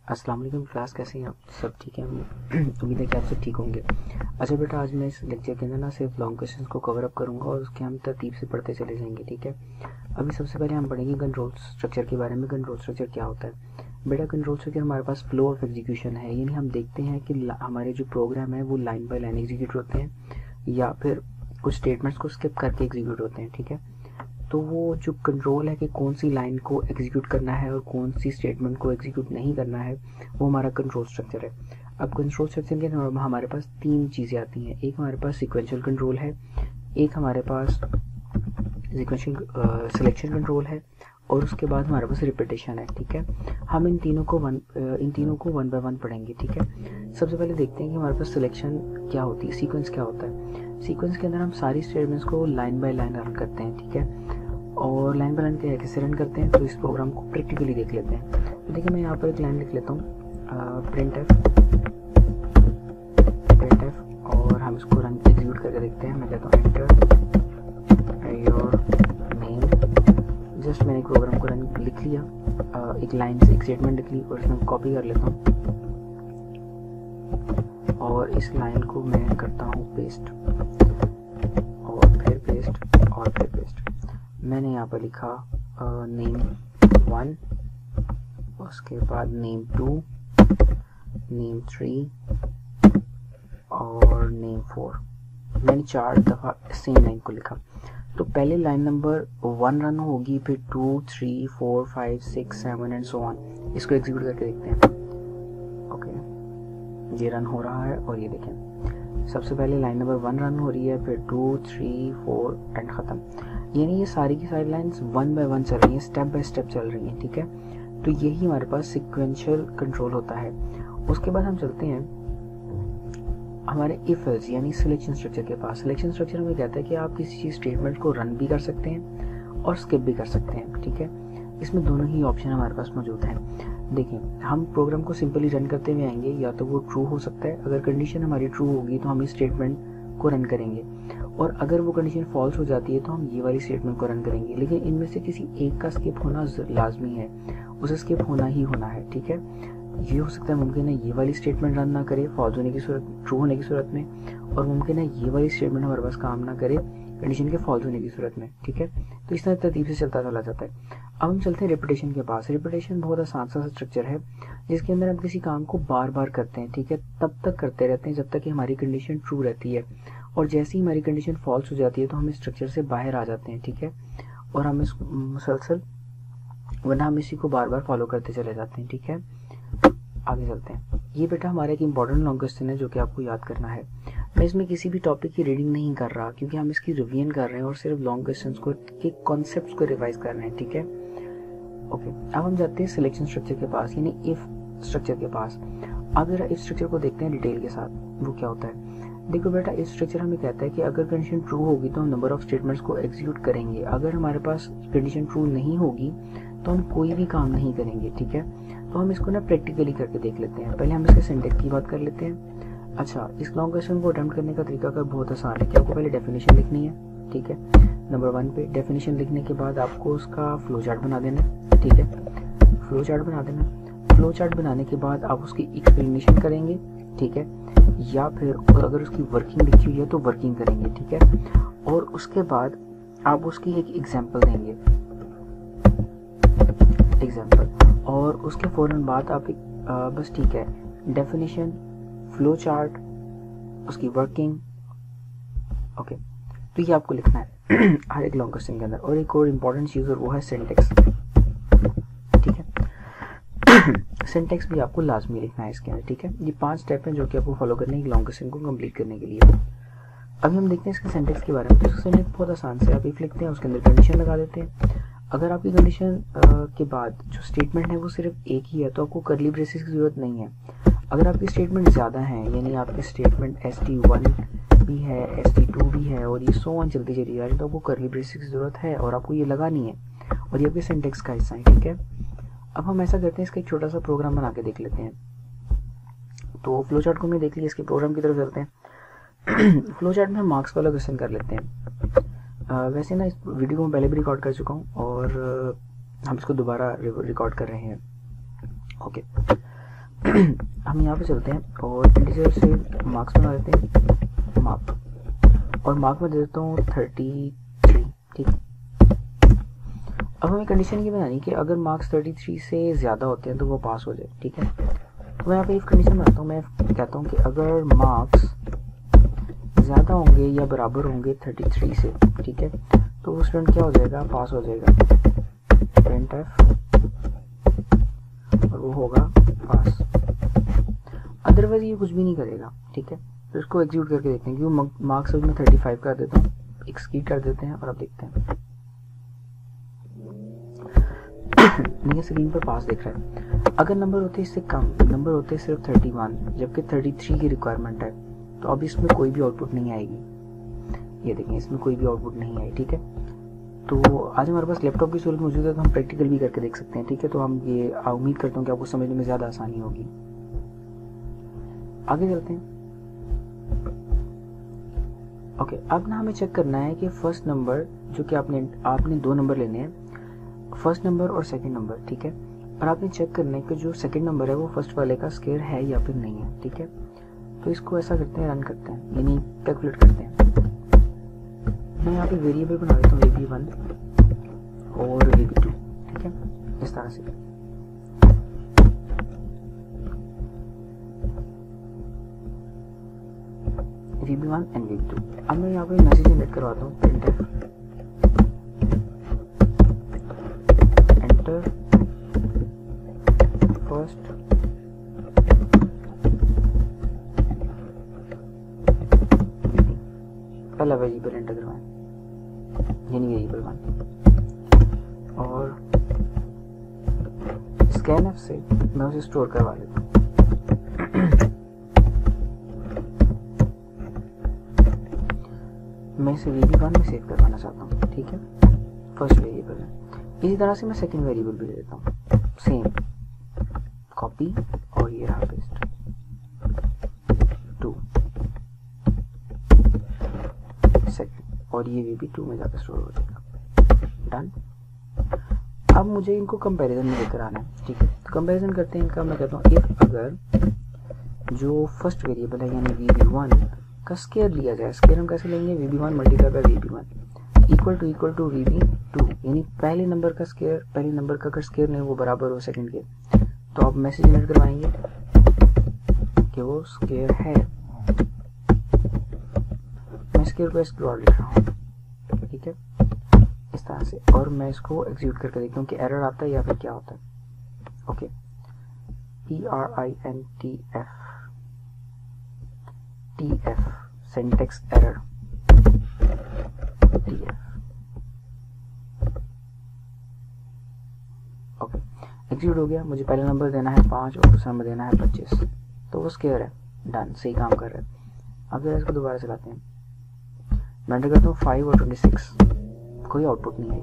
अस्सलाम वालेकुम क्लास, कैसे हैं आप सब? ठीक है, उम्मीद है कि आप सब ठीक होंगे। अच्छा बेटा, आज मैं इस लेक्चर के अंदर ना सिर्फ लॉन्ग क्वेश्चंस को कवर अप करूंगा और उसके हम तरतीब से पढ़ते चले जाएंगे। ठीक है, अभी सबसे पहले हम पढ़ेंगे कंट्रोल स्ट्रक्चर के बारे में। कंट्रोल स्ट्रक्चर क्या होता है बेटा? कंट्रोल स्ट्रक्चर हमारे पास फ्लो ऑफ एग्जीक्यूशन है, यानी हम देखते हैं कि हमारे जो प्रोग्राम है वो लाइन बाय लाइन एग्जीक्यूट होते हैं या फिर कुछ स्टेटमेंट्स को स्किप करके एग्जीक्यूट होते हैं। ठीक है, तो वो जो कंट्रोल है कि कौन सी लाइन को एग्जीक्यूट करना है और कौन सी स्टेटमेंट को एग्जीक्यूट नहीं करना है, वो हमारा कंट्रोल स्ट्रक्चर है। अब कंट्रोल स्ट्रक्चर के अंदर हमारे पास तीन चीज़ें आती हैं। एक हमारे पास सीक्वेंशियल कंट्रोल है, एक हमारे पास सीक्वेंशियल सिलेक्शन कंट्रोल है और उसके बाद हमारे पास रिपीटेशन है। ठीक है, हम इन तीनों को वन बाय वन पढ़ेंगे। ठीक है, सबसे पहले देखते हैं कि हमारे पास सिलेक्शन क्या होती है, सीक्वेंस क्या होता है। सीक्वेंस के अंदर हम सारी स्टेटमेंट्स को लाइन बाय लाइन रन करते हैं। ठीक है, और लाइन बाय लाइन कैसे रन करते हैं, तो इस प्रोग्राम को प्रैक्टिकली देख लेते हैं। तो देखिए, मैं यहाँ पर एक लाइन लिख लेता हूँ, प्रिंट एफ, और हम इसको रन एग्जीक्यूट करके देखते हैं। मैं कहता हूँ एंटर योर नेम। जस्ट मैंने एक प्रोग्राम को रन लिख लिया, एक लाइन से एक स्टेटमेंट लिख ली और इसमें कॉपी कर लेता हूँ और इस लाइन को मैं करता हूँ पेस्ट और फिर पेस्ट और फिर पेस्ट। मैंने यहाँ पर लिखा नेम 1, उसके बाद नेम 2, नेम 3 और नेम 4। मैंने 4 दफ़ा सेम लाइन को लिखा। तो पहले लाइन नंबर 1 रन होगी, फिर 2, 3, 4, 5, 6, 7 एंड सो ऑन। इसको एग्जीक्यूट करके देखते हैं। ओके, ये रन हो रहा है और ये देखें, सबसे पहले लाइन नंबर 1 रन हो रही है, फिर 2, 3, 4 एंड ख़त्म। यानी ये सारी की सारी लाइंस वन बाय वन चल रही हैं, स्टेप बाय स्टेप चल रही हैं। ठीक है, तो यही हमारे पास सिक्वेंशियल कंट्रोल होता है। उसके बाद हम चलते हैं हमारे इफ एल्स यानी सिलेक्शन स्ट्रक्चर के पास। सिलेक्शन स्ट्रक्चर हमें कहता है कि आप किसी चीज़ स्टेटमेंट को रन भी कर सकते हैं और स्किप भी कर सकते हैं। ठीक है, इसमें दोनों ही ऑप्शन हमारे पास मौजूद हैं। देखिए, हम प्रोग्राम को सिंपली रन करते हुए आएंगे, या तो वो ट्रू हो सकता है। अगर कंडीशन हमारी ट्रू होगी तो हम इस स्टेटमेंट को रन करेंगे, और अगर वो कंडीशन फॉल्स हो जाती है तो हम ये वाली स्टेटमेंट को रन करेंगे। लेकिन इनमें से किसी एक का स्किप होना लाजमी है, उसे स्किप होना ही होना है। ठीक है, ये हो सकता है, मुमकिन है ये वाली स्टेटमेंट रन ना करे फॉल्स होने की सूरत, ट्रू होने की सूरत में, और मुमकिन है ये वाली स्टेटमेंट हमारे पास काम ना करे कंडीशन के फॉल्स होने की सूरत में। ठीक है, तो इस तरह तरतीब से चलता चला जाता है। अब हम चलते हैं रिपीटेशन के पास। रिपीटेशन बहुत आसान सा स्ट्रक्चर है जिसके अंदर हम किसी काम को बार बार करते हैं। ठीक है, तब तक करते रहते हैं जब तक कि हमारी कंडीशन ट्रू रहती है, और जैसे ही हमारी कंडीशन फॉल्स हो जाती है तो हम इस स्ट्रक्चर से बाहर आ जाते हैं। ठीक है, और हम इस मुसलसल, वरना हम इसी को बार बार फॉलो करते चले जाते हैं। ठीक है, आगे चलते हैं। ये बेटा हमारा एक इंपॉर्टेंट लॉन्ग क्वेश्चन है जो कि आपको याद करना है। मैं इसमें किसी भी टॉपिक की रीडिंग नहीं कर रहा, क्योंकि हम इसकी रिवीजन कर रहे हैं और सिर्फ लॉन्ग क्वेश्चंस को के कॉन्सेप्ट्स को रिवाइज कर रहे हैं। ठीक है, ओके, अब हम जाते हैं सिलेक्शन स्ट्रक्चर के पास, यानी इफ स्ट्रक्चर के पास। अब जरा इफ स्ट्रक्चर को देखते हैं डिटेल के साथ, वो क्या होता है। देखो बेटा, इफ स्ट्रक्चर हमें कहता है कि अगर कंडीशन ट्रू होगी तो हम नंबर ऑफ स्टेटमेंट्स को एग्जीक्यूट करेंगे। अगर हमारे पास कंडीशन ट्रू नहीं होगी तो हम कोई भी काम नहीं करेंगे। ठीक है, तो हम इसको ना प्रैक्टिकली करके देख लेते हैं। पहले हम इसके सिंटैक्स की बात कर लेते हैं। अच्छा, इस लॉन्ग क्वेश्चन को अटेम्प्ट करने का तरीका का बहुत आसान है कि आपको पहले डेफिनेशन लिखनी है। ठीक है, नंबर 1 पे डेफिनेशन लिखने के बाद आपको उसका फ्लो चार्ट बना देना है। ठीक है, फ्लो चार्ट बना देना। फ्लो चार्ट बनाने के बाद आप उसकी एक्सप्लेनेशन करेंगे। ठीक है, या फिर और अगर उसकी वर्किंग लिखी हुई है तो वर्किंग करेंगे। ठीक है, और उसके बाद आप उसकी एक एग्जाम्पल देंगे, एग्जाम्पल, और उसके फ़ौरन बाद आप बस, ठीक है, डेफिनेशन, फ्लो चार्ट, उसकी वर्किंग। ओके, तो ये आपको लिखना है हर एक लॉन्ग क्वेश्चन के अंदर। और एक और इम्पॉर्टेंट चीज़, और वो है सिंटैक्स। ठीक है, सिंटैक्स भी आपको लाजमी लिखना है इसके अंदर। ठीक है, ये 5 स्टेप हैं जो कि आपको फॉलो करने की लॉन्ग क्वेश्चन को कंप्लीट करने के लिए। अभी हम देखते हैं इसके सिंटैक्स के बारे में। तो इसका सिंटैक्स बहुत आसान से, आप इफ लिखते हैं, उसके अंदर कंडीशन लगा देते हैं। अगर आपकी कंडीशन के बाद जो स्टेटमेंट है वो सिर्फ एक ही है तो आपको करली ब्रेसेस की ज़रूरत नहीं है। अगर आपकी स्टेटमेंट ज़्यादा है, यानी आपकी स्टेटमेंट ST1 भी है, ST2 भी है, और ये सो ऑन चलती चली जा रही है, तो आपको करली ब्रेसेस की ज़रूरत है और आपको ये लगानी है, और ये आपके सिंटैक्स का हिस्सा है। ठीक है, अब हम ऐसा करते हैं, इसका एक छोटा सा प्रोग्राम बना के देख लेते हैं। तो फ्लो चार्ट को मैं देख लिया, इसके प्रोग्राम की तरफ चलते हैं। फ्लो चार्ट में हम मार्क्स वाला क्वेश्चन कर लेते हैं। वैसे ना इस वीडियो को मैं पहले भी रिकॉर्ड कर चुका हूँ और हम इसको दोबारा रिकॉर्ड कर रहे हैं। ओके, हम यहाँ पे चलते हैं और इंटीजर से मार्क्स बना देते हैं, मार्क, और मार्क में दे देता हूँ 33, ठीक। अब हमें कंडीशन ये बनानी कि अगर मार्क्स 33 से ज़्यादा होते हैं तो वो पास हो जाए, ठीक है। तो मैं यहाँ पे इफ कंडीशन बनाता हूँ, मैं कहता हूँ कि अगर मार्क्स ज़्यादा होंगे या बराबर होंगे 33 से, ठीक है, तो वो स्टूडेंट क्या हो जाएगा, पास हो जाएगा, printf, और वो होगा पास। अदरवाइज ये कुछ भी नहीं करेगा, ठीक है। तो इसको एग्जीक्यूट करके देखते हैं, क्योंकि मार्क्स में 35 कर देता हूँ, एक्सक्यूट कर देते हैं और अब देखते हैं। नहीं, स्क्रीन पर पास दिख रहा है। अगर नंबर होते इससे कम, नंबर होते सिर्फ 31 जबकि 33 की रिक्वायरमेंट है, तो अब इसमें कोई भी आउटपुट नहीं आएगी। ये देखें, इसमें कोई भी आउटपुट नहीं आई, ठीक है। तो आज हमारे पास लैपटॉप की सूरत मौजूद है, तो हम प्रैक्टिकल भी करके देख सकते हैं, ठीक है। तो हम ये उम्मीद करता हूँ कि आपको समझने में ज़्यादा आसानी होगी। आगे चलते हैं। ओके, अब ना हमें चेक करना है कि फर्स्ट नंबर जो कि आपने 2 नंबर लेने हैं, फर्स्ट नंबर और सेकंड नंबर, ठीक है। और आपने चेक करना है कि जो सेकंड नंबर है वो फर्स्ट वाले का स्क्वायर है या फिर नहीं है, ठीक है। तो इसको ऐसा करते हैं, रन करते हैं, यानी कैलकुलेट करते हैं। मैं यहाँ पे वेरिएबल बना देता हूँ VB1 और VB2, ठीक है, इस तरह से। VB1 and VB2। अब मैं यहाँ पे मैसेज जनरेट करवाता हूँ, printf enter first पहला वेरिएबल एंटर करवाएं, यानी वेरिएबल 1, और स्कैनफ से मैं उसे स्टोर करवा लेता हूँ। मैं इसे VB1 में सेव करवाना चाहता हूँ, ठीक है, फर्स्ट वेरिएबल है। इसी तरह से मैं सेकंड वेरिएबल भी ले लेता हूँ, सेम कॉपी, और ये रहा पेस्ट 2 सेकंड, और ये VB2 में जाकर स्टोर हो जाएगा। डन। अब मुझे इनको कंपैरिजन में लेकर आना है, ठीक है। तो कंपैरिजन करते हैं इनका। मैं कहता हूँ इफ अगर जो फर्स्ट वेरिएबल है यानी VB1 का स्क्वायर लिया जाए, स्क्वायर हम कैसे लेंगे, VB1 multiply by VB1 equal to VB2, यानी पहले नंबर का स्क्वायर, पहले नंबर का अगर स्क्वायर नहीं वो बराबर हो सेकंड के, तो आप मैसेज जनरेट करवाएंगे कि वो स्क्वायर है। मैं स्क्वायर को एक्सप्लोर लिख रहा हूँ, ठीक है, इस तरह से। और मैं इसको एग्जीक्यूट करके देखता हूँ कि एरर आता है या फिर क्या होता है। Okay, TF syntax error, TF। Okay, execute हो गया। मुझे पहला नंबर देना है 5 और दूसरा नंबर देना है 25, तो वो स्क्वायर है। डन, सही काम कर रहा है। अब जरा इसको दोबारा चलाते हैं। मैं एंटर करता हूँ 5 और 26, कोई आउटपुट नहीं आई,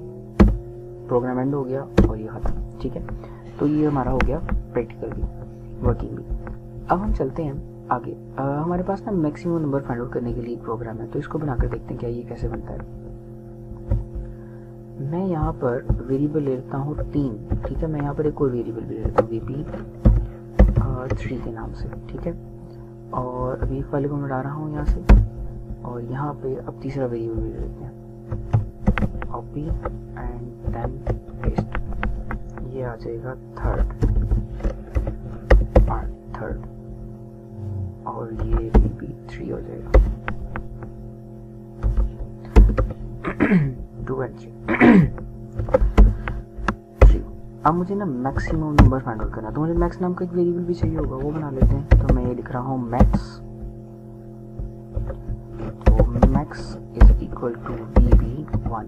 प्रोग्राम एंड हो गया और ये खत्म, ठीक है। तो ये हमारा हो गया प्रैक्टिकल भी, वर्किंग भी। अब हम चलते हैं आगे। हमारे पास ना मैक्सिमम नंबर फाइंड आउट करने के लिए एक प्रोग्राम है, तो इसको बनाकर देखते हैं क्या ये कैसे बनता है। मैं यहाँ पर वेरिएबल ले लेता हूँ 3, ठीक है। मैं यहाँ पर एक और वेरिएबल भी ले लेता हूँ VB3 के नाम से, ठीक है। और अभी एक वाले को मैं डाल रहा हूँ यहाँ से, और यहाँ पे अब तीसरा वेरिएबल भी ले लेते हैं, कॉपी एंड देन पेस्ट, ये आ जाएगा थर्ड, और ये VB3 हो जाएगा 2 and 3। अब मुझे ना मैक्सिमम नंबर फाइंड आउट करना है, तो मुझे मैक्स नाम का एक वेरिएबल भी चाहिए होगा, वो बना लेते हैं। तो मैं ये लिख रहा हूँ मैक्स, तो max is equal to VB1,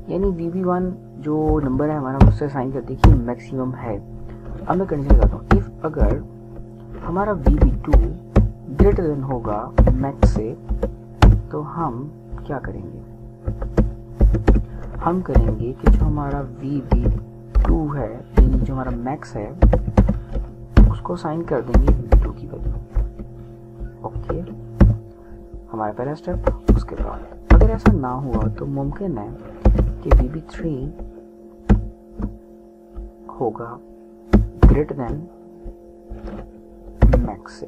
यानी VB1 जो नंबर है हमारा उससे साइन कर दी कि मैक्सिमम है। अब मैं कंडीशन लगाता हूँ, इफ अगर हमारा VB2 ग्रेटर देन होगा मैक्स से, तो हम क्या करेंगे, हम करेंगे कि जो हमारा VB2 है यानी जो हमारा मैक्स है उसको साइन कर देंगे VB2 की वैल्यू। ओके, हमारा पहला स्टेप। उसके बाद अगर ऐसा ना हुआ तो मुमकिन है कि VB3 होगा ग्रेटर देन मैक्स से।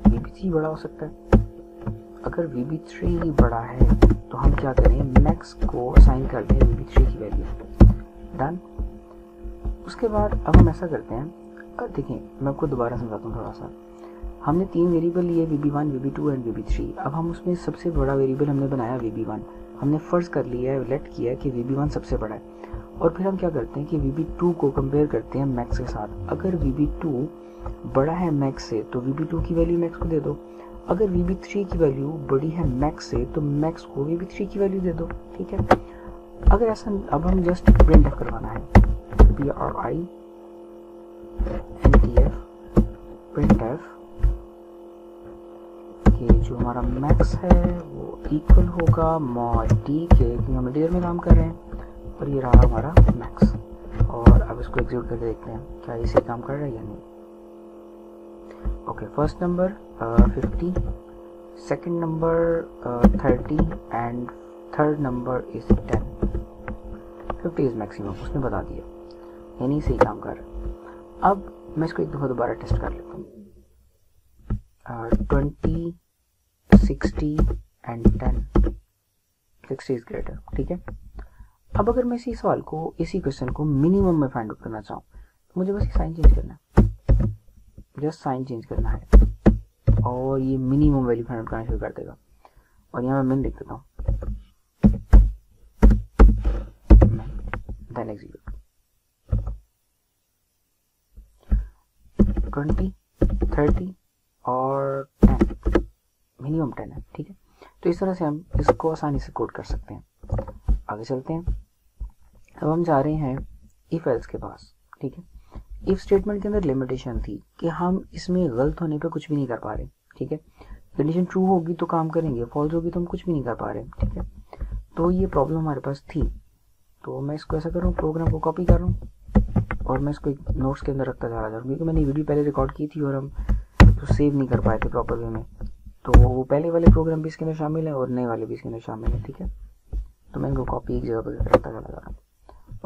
VB3 बड़ा हो सकता है। अगर VB3 बड़ा है तो हम क्या करें, मैक्स को असाइन कर दें VB3 की वैल्यू। डन। उसके बाद अब हम ऐसा करते हैं, देखिए मैं आपको दोबारा समझाता हूँ थोड़ा सा। हमने 3 वेरिएबल लिए, VB1, VB2 एंड VB3। अब हम उसमें सबसे बड़ा वेरिएबल हमने बनाया VB1। हमने फर्ज कर लिया है, लेट किया है कि VB1 सबसे बड़ा है। और फिर हम क्या करते हैं कि VB2 को कंपेयर करते हैं मैक्स के साथ। अगर VB2 बड़ा है मैक्स से तो VB2 की वैल्यू मैक्स को दे दो। अगर VB3 की वैल्यू बड़ी है मैक्स से तो मैक्स को VB3 की वैल्यू दे दो। ठीक है। अगर ऐसा, अब हम जस्ट प्रिंट करवाना है, PRINTF प्रिंटफ कि जो हमारा मैक्स है वो इक्वल होगा मॉड डी के, क्योंकि हम इंटीजर में काम कर रहे हैं, और ये रहा हमारा मैक्स। और अब इसको एग्जीक्यूट करके देखते हैं क्या ये सही काम कर रहा है या नहीं। Okay, first number 50, second number 30 and third number is 10। 50 is maximum, उसने बता दिया, यानी सही काम कर रहा है। अब मैं इसको एक दफ़ा दोबारा टेस्ट कर लेता हूँ। 20, 60 एंड 10, 60 इज ग्रेटर। ठीक है। अब अगर मैं इसी सवाल को, इसी क्वेश्चन को मिनिमम में फाइंड आउट करना चाहूँ तो मुझे बस ये साइन चेंज करना है, जस्ट साइन चेंज करना है, और ये मिनिमम वैल्यू फाइंड आउट करना शुरू कर देगा। और यहाँ मैं मिन लिख देता हूँ, देन एग्जीक्यूट। 20, 30 और 10, मिनिमम 10 है। ठीक है। तो इस तरह से हम इसको आसानी से कोड कर सकते हैं। आगे चलते हैं। अब हम जा रहे हैं इफ एल्स के पास। ठीक है। इफ स्टेटमेंट के अंदर लिमिटेशन थी कि हम इसमें गलत होने पे कुछ भी नहीं कर पा रहे। ठीक है। कंडीशन ट्रू होगी तो काम करेंगे, फॉल्स होगी तो हम कुछ भी नहीं कर पा रहे। ठीक है। तो ये प्रॉब्लम हमारे पास थी। तो मैं इसको ऐसा कर रहा हूँ, प्रोग्राम को कॉपी कर रहा हूँ और मैं इसको नोट्स के अंदर रखता जा रहा हूँ, क्योंकि मैंने वीडियो पहले रिकॉर्ड की थी और हम तो सेव नहीं कर पाए थे प्रॉपर वे में। तो वो पहले वाले प्रोग्राम भी इसके अंदर शामिल है और नए वाले भी इसके अंदर शामिल है। ठीक है। तो मैं इनको कॉपी एक जगह पर रखता चला जा रहा हूँ।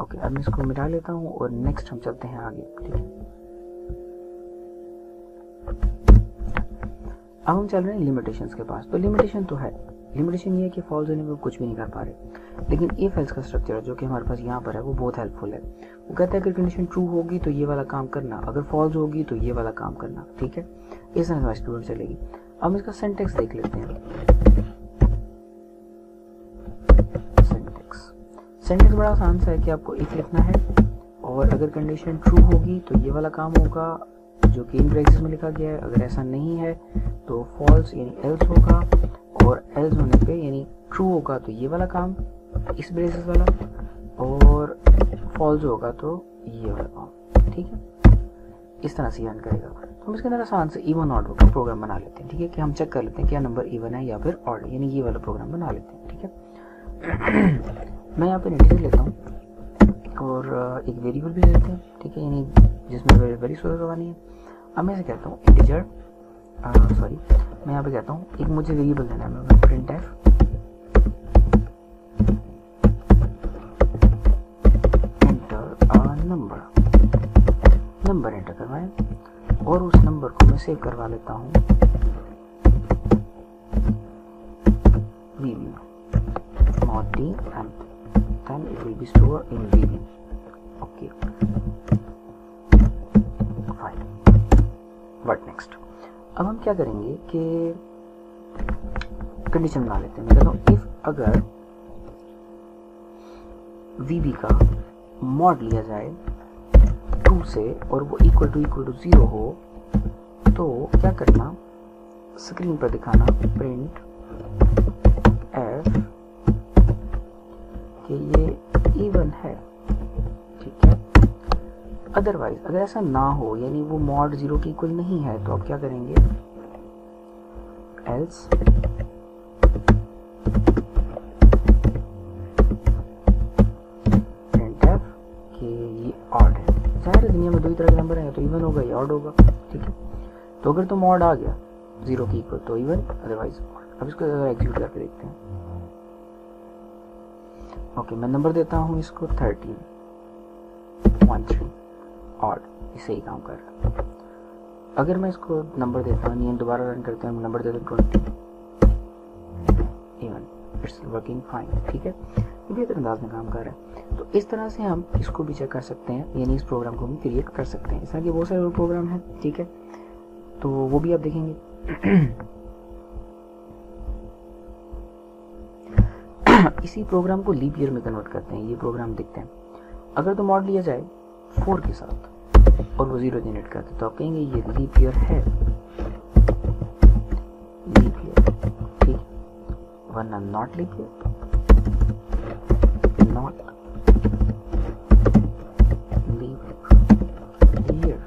ओके, अब मैं इसको मिटा लेता हूँ और नेक्स्ट हम चलते हैं आगे। ठीक है। अब हम चल रहे हैं लिमिटेशंस के पास। तो लिमिटेशन तो है, लिमिटेशन ये है कि फॉल्स होने पर कुछ भी नहीं कर पा रहे। लेकिन इफ एल्स का स्ट्रक्चर जो कि हमारे पास यहाँ पर है वो बहुत हेल्पफुल है। वो कहता है अगर कंडीशन ट्रू होगी तो ये वाला काम करना, अगर फॉल्स होगी तो ये वाला काम करना। ठीक है। इस तरह हमारी स्टूडेंट चलेगी। अब इसका सिंटैक्स देख लेते हैं। सिंटैक्स बड़ा आसान सा है कि आपको इफ लिखना है और अगर कंडीशन ट्रू होगी तो ये वाला काम होगा जो कि इन ब्रैकेट्स में लिखा गया है। अगर ऐसा नहीं है तो फॉल्स यानी एल्स होगा, और एल्स होने पे यानी ट्रू होगा तो ये वाला काम, इस ब्रेसेस वाला, और फॉल्स होगा तो ये वाला काम। ठीक है। इस तरह से रन करेगा। तो हम इसके अंदर आसान से इवन ऑड का प्रोग्राम बना लेते हैं। ठीक है, कि हम चेक कर लेते हैं क्या नंबर इवन है या फिर ऑड, यानी ये वाला प्रोग्राम बना लेते हैं। ठीक है। मैं यहाँ पे इंटीजर लेता हूँ और एक वेरिएबल भी लेते हैं। ठीक है, यानी जिसमें वेरी सोर्स करवानी है। अब मैं ऐसे कहता हूँ इंटीजर, सॉरी मैं यहाँ पे कहता हूँ एक मुझे वेरिएबल देना है, मैं प्रिंटफ एंटर नंबर एंटर करवाएं और उस नंबर को मैं सेव करवा लेता हूँ VB mod D and then it will be stored in VB. Okay, fine. What next? अब हम क्या करेंगे कि कंडीशन बना लेते हैं। मैं कहता हूँ इफ अगर VB का मॉड लिया जाए 2 से और वो इक्वल टू 0 हो तो क्या करना, स्क्रीन पर दिखाना प्रिंट एफ कि ये इवन है। ठीक है। अदरवाइज अगर ऐसा ना हो, यानी वो मॉड 0 के इक्वल नहीं है, तो आप क्या करेंगे, एल्स प्रिंटफ कि ये ऑड है। सारी दुनिया में दो ही तरह के नंबर हैं, तो इवन होगा या ऑड होगा। ठीक है। तो अगर तो मॉड आ गया 0 के इक्वल तो इवन, अदरवाइज ऑड। अब इसको एग्जीक्यूट करके देखते हैं। ओके, मैं नंबर देता हूँ इसको 13 ऑड, इसे ही काम कर रहा है। अगर मैं इसको नंबर देता हूँ, दोबारा रन करते हैं, नंबर देता हूँ 20, इवन इट्स वर्किंग फाइन, ठीक है, ये बेहतर अंदाज में काम कर रहा है। तो इस तरह से हम इसको भी चेक कर सकते हैं, यानी इस प्रोग्राम को भी क्रिएट कर सकते हैं। इस तरह के बहुत सारे प्रोग्राम हैं, ठीक है, तो वो भी आप देखेंगे। इसी प्रोग्राम को लीप ईयर में कन्वर्ट करते हैं, ये प्रोग्राम दिखते हैं। अगर तो मॉड लिया जाए 4 के साथ और वो 0 जनरेट करते तो आप कहेंगे ये लीप ईयर है, लीप ईयर, ठीक, वरना not leap year, not leap year,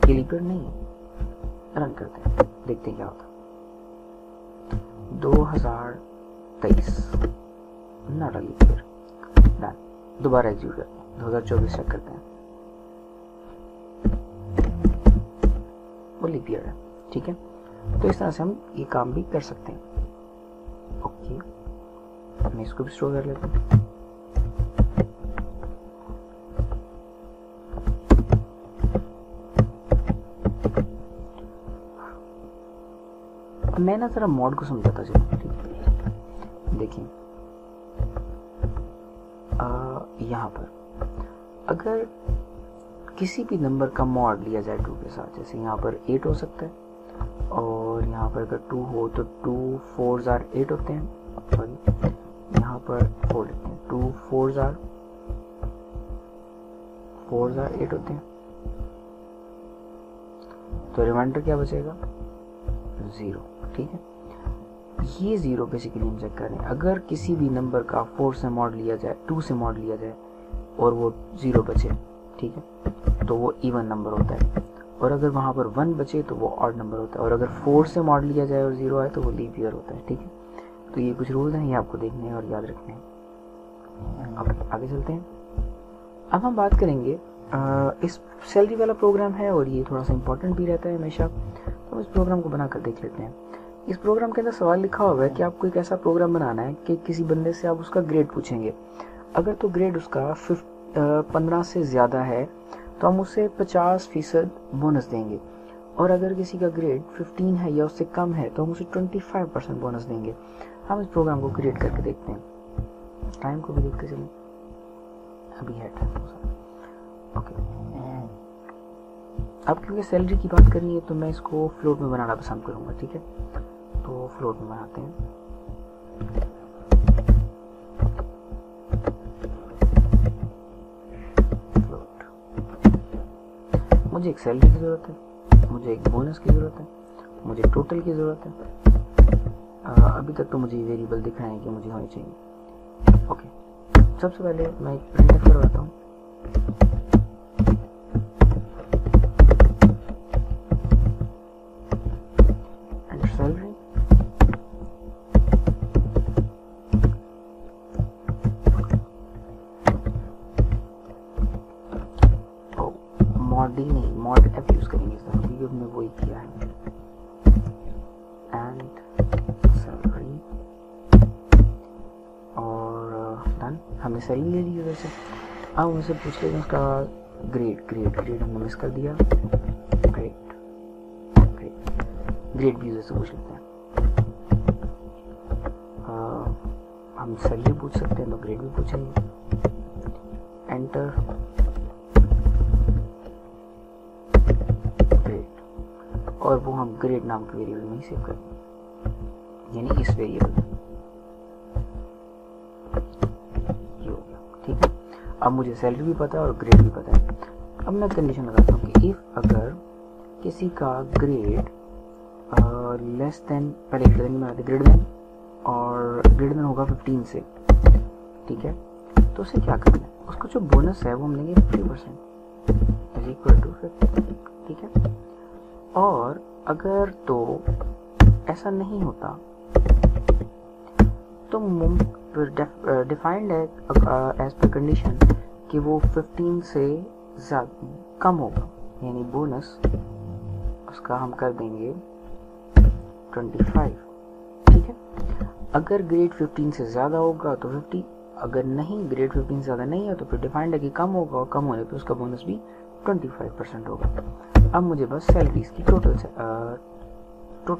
ये लीप ईयर नहीं है। रन करते हैं, देखते हैं क्या होता है। 2023 not a leap year, done. दोबारा एग्जीक्यूट करते हैं, 2024 चेक करते हैं, वो लीप ईयर है, ठीक है। तो इस तरह से हम ये काम भी कर सकते हैं। ओके, मैं इसको भी स्टोर कर लेता हूँ। मैं ना जरा मॉड को समझाता चलूँ, ठीक है। देखिए यहाँ पर अगर किसी भी नंबर का मॉड लिया जाए 2 के साथ, जैसे यहाँ पर 8 हो सकता है, और यहाँ पर अगर 2 हो तो 2 4s are 8 होते हैं, सॉरी यहाँ पर 4 लिखते हैं, 2 4s are 8 होते हैं। तो रिमाइंडर क्या बचेगा, 0, ठीक है। ये 0 बेसिकली हम चेक करें, अगर किसी भी नंबर का 4 से मॉड लिया जाए, 2 से मॉड लिया जाए और वो 0 बचे, ठीक है, तो वो इवन नंबर होता है, और अगर वहाँ पर 1 बचे तो वो ऑड नंबर होता है, और अगर 4 से मॉड लिया जाए और 0 आए तो वो लीप ईयर होता है, ठीक है। तो ये कुछ रूल्स हैं, ये आपको देखने हैं और याद रखने हैं। अब आगे चलते हैं। अब हम बात करेंगे इस सैलरी वाला प्रोग्राम है और ये थोड़ा सा इंपॉर्टेंट भी रहता है हमेशा, तो हम इस प्रोग्राम को बनाकर देख लेते हैं। इस प्रोग्राम के अंदर सवाल लिखा हुआ है कि आपको एक ऐसा प्रोग्राम बनाना है कि किसी बंदे से आप उसका ग्रेड पूछेंगे। अगर तो ग्रेड उसका 15 से ज़्यादा है तो हम उसे 50% बोनस देंगे, और अगर किसी का ग्रेड 15 है या उससे कम है तो हम उसे 25% बोनस देंगे। हम इस प्रोग्राम को क्रिएट करके देखते हैं, टाइम को भी देखते चलें, अभी है टाइम। ओके, अब क्योंकि सैलरी की बात करनी है तो मैं इसको फ्लोट में बनाना पसंद करूँगा, ठीक है। तो फ्लोट में बनाते हैं। फ्लोट, मुझे एक सैलरी की ज़रूरत है, मुझे एक बोनस की ज़रूरत है, मुझे टोटल की ज़रूरत है। अभी तक तो मुझे वेरिएबल दिख रहे हैं कि मुझे होनी चाहिए। ओके, सबसे पहले मैं एक प्रिंटफ करवाता हूँ। सैलरी, मॉड डी नहीं, मॉड एफ यूज करेंगे, क्योंकि हमने वही किया है। एंड सैलरी, और डन, हमने सैलरी ले ली वैसे। अब उनसे पूछ लेते हैं उसका ग्रेड हमने मिस कर दिया, ग्रेड भी से पूछ लेते हैं। हम सैलरी पूछ सकते हैं तो ग्रेड भी पूछेंगे। एंटर, ग्रेड, और वो हम ग्रेड नाम के वेरिएबल में ही सेव करते हैं, यानी इस वेरिएबल में। ये हो गया, ठीक है। अब मुझे सैलरी भी पता है और ग्रेड भी पता है। अब मैं कंडीशन लगाता हूँ कि इफ अगर किसी का ग्रेड लेस देन, पहले ग्रेटर देन और ग्रेटर देन होगा 15 से, ठीक है, तो उसे क्या करना है, उसको जो बोनस है वो हम लेंगे 50% इज इक्वल टू 50, ठीक है। और अगर तो ऐसा नहीं होता तो डिफाइंड है एज पर कंडीशन कि वो 15 से कम होगा, यानी बोनस उसका हम कर देंगे 25, ठीक है। अगर ग्रेड 15 से ज़्यादा होगा तो 50, अगर नहीं ग्रेड 15 से ज़्यादा नहीं है तो फिर डिफाइंड है कि कम होगा, और कम होने पे उसका बोनस भी 25% होगा। अब मुझे बस सैलरीज की टोटल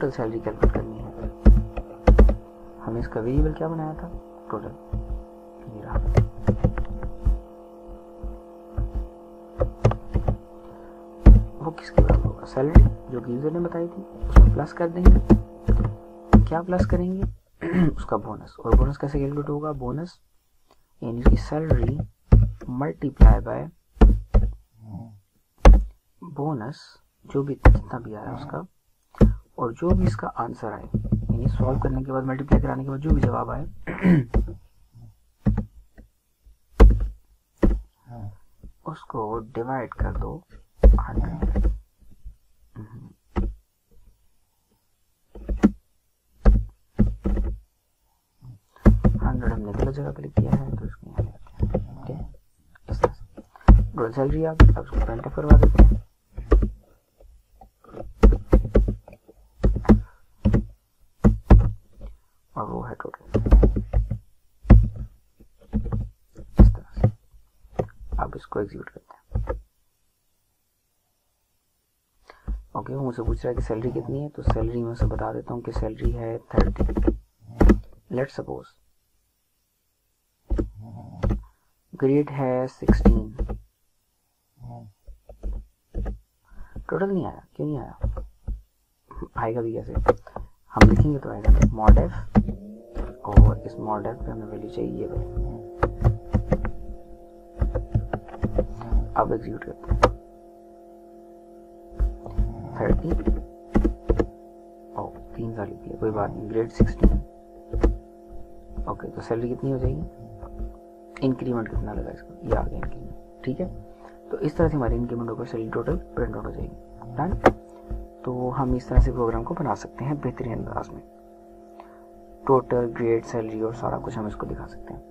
सैलरी कैलकुलेट करनी है। हमने इसका वेरिएबल क्या बनाया था, टोटल, ये रहा। वो किसके बराबर होगा, सैलरी जो कि यूजर ने बताई थी, उसमें प्लस कर देंगे। क्या प्लस करेंगे, उसका बोनस। और बोनस कैसे कैलकुलेट होगा, बोनस यानी उसकी सैलरी मल्टीप्लाई बाय बोनस, जो भी जितना भी आया उसका, और जो भी इसका आंसर आए, यानी सॉल्व करने के बाद, मल्टीप्लाई कराने के बाद जो भी जवाब आए उसको डिवाइड कर दो 100। 100 हमने गलत जगह पे लिख दिया है, तो इसको यहाँ लेते हैं। ठीक है, इस तरह से टोटल सैलरी आ गई। अब उसको प्रिंट करवा देते हैं। और वो है टोटल, इस तरह से। अब इसको एग्जीक्यूट करते हैं। ओके, वो मुझसे पूछ रहा है कि सैलरी कितनी है, तो सैलरी मैं उसे बता देता हूँ कि सैलरी है 30। लेट्स सपोज ग्रेड है 16। टोटल नहीं आया, क्यों नहीं आया, आएगा भी कैसे, हम लिखेंगे तो आएगा मॉडेफ, और इस मॉडेफ पे हमें वैल्यू चाहिए भाई। अब एग्जीक्यूट करते हैं 30 और 3 साल लिख लिया, कोई बात नहीं, ग्रेड 16। ओके, तो सैलरी कितनी हो जाएगी, इंक्रीमेंट कितना लगा इसका, ये आ गया इंक्रीमेंट। ठीक है, तो इस तरह से हमारी इंक्रीमेंट होकर सैलरी टोटल प्रिंट आउट हो जाएगी। डन। तो हम इस तरह से प्रोग्राम को बना सकते हैं बेहतरीन अंदाज में। टोटल, ग्रेड, सैलरी और सारा कुछ हम इसको दिखा सकते हैं।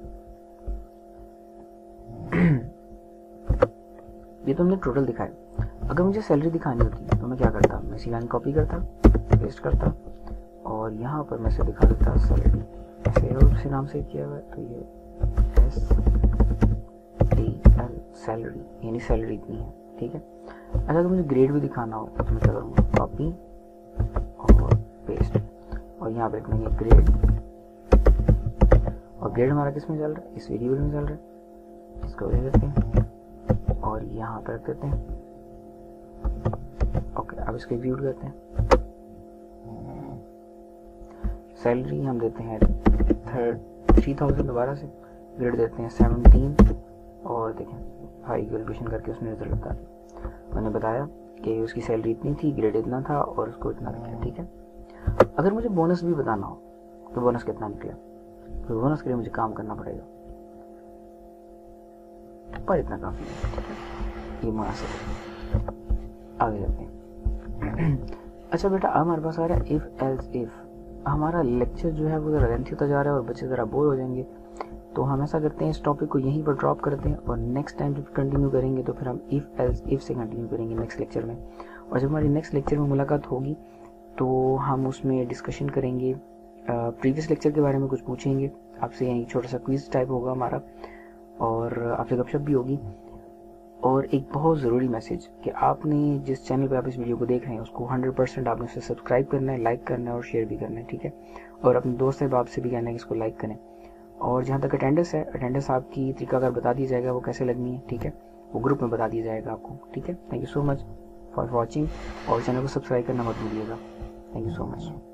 ये तो हमने टोटल दिखाया। अगर मुझे सैलरी दिखानी होती तो मैं क्या करता, मैं सी लाइन कॉपी करता, पेस्ट करता, और यहाँ पर मैं से दिखा देता सैलरी, ऐसे और उसी नाम से किया हुआ है, तो ये STL सैलरी, यानी सैलरी इतनी है। ठीक है, अच्छा, तो मुझे ग्रेड भी दिखाना हो तो मैं क्या करूँगा, कॉपी और पेस्ट, और यहाँ पे रखेंगे ग्रेड, और ग्रेड हमारा किस में चल रहा है, इस वेरिएबल में चल रहा है, इसको ले लेते हैं और यहाँ पे रख देते हैं। ओके, अब इसको एग्जीक्यूट करते हैं। सैलरी हम देते हैं 3000, दोबारा से ग्रेड देते हैं 17, और देखें हाई कैलकुलेशन करके उसमें रिजल्ट बता दिया। मैंने बताया कि उसकी सैलरी इतनी थी, ग्रेड इतना था, और उसको इतना रखा। ठीक है, अगर मुझे बोनस भी बताना हो तो बोनस कितना निकला, तो बोनस के लिए मुझे काम करना पड़ेगा, पर इतना काफी है। ये मुनासिब है। आगे चलते हैं। अच्छा बेटा, अब हमारे पास आ रहा है इफ एल्स इफ। हमारा लेक्चर जो है वो ज़रा लेंथी होता जा रहा है और बच्चे ज़रा बोर हो जाएंगे, तो हम ऐसा करते हैं, इस टॉपिक को यहीं पर ड्रॉप करते हैं, और नेक्स्ट टाइम जब कंटिन्यू करेंगे तो फिर हम इफ एल्स इफ से कंटिन्यू करेंगे नेक्स्ट लेक्चर में। और जब हमारी नेक्स्ट लेक्चर में मुलाकात होगी तो हम उसमें डिस्कशन करेंगे, प्रीवियस लेक्चर के बारे में कुछ पूछेंगे आपसे, यानी छोटा सा क्विज टाइप होगा हमारा, और आपसे गपशप भी होगी। और एक बहुत ज़रूरी मैसेज कि आपने जिस चैनल पे आप इस वीडियो को देख रहे हैं उसको 100% आपने उसे सब्सक्राइब करना है, लाइक करना है और शेयर भी करना है। ठीक है, और अपने दोस्त साहब से भी कहना है कि इसको लाइक करें। और जहाँ तक अटेंडेंस है, अटेंडेंस आपकी तरीकाकार बता दिया जाएगा, वो कैसे लगनी है। ठीक है, वो ग्रुप में बता दिया जाएगा आपको। ठीक है, thank you so much for watching, और चैनल को सब्सक्राइब करना मत भूलिएगा। Thank you so much.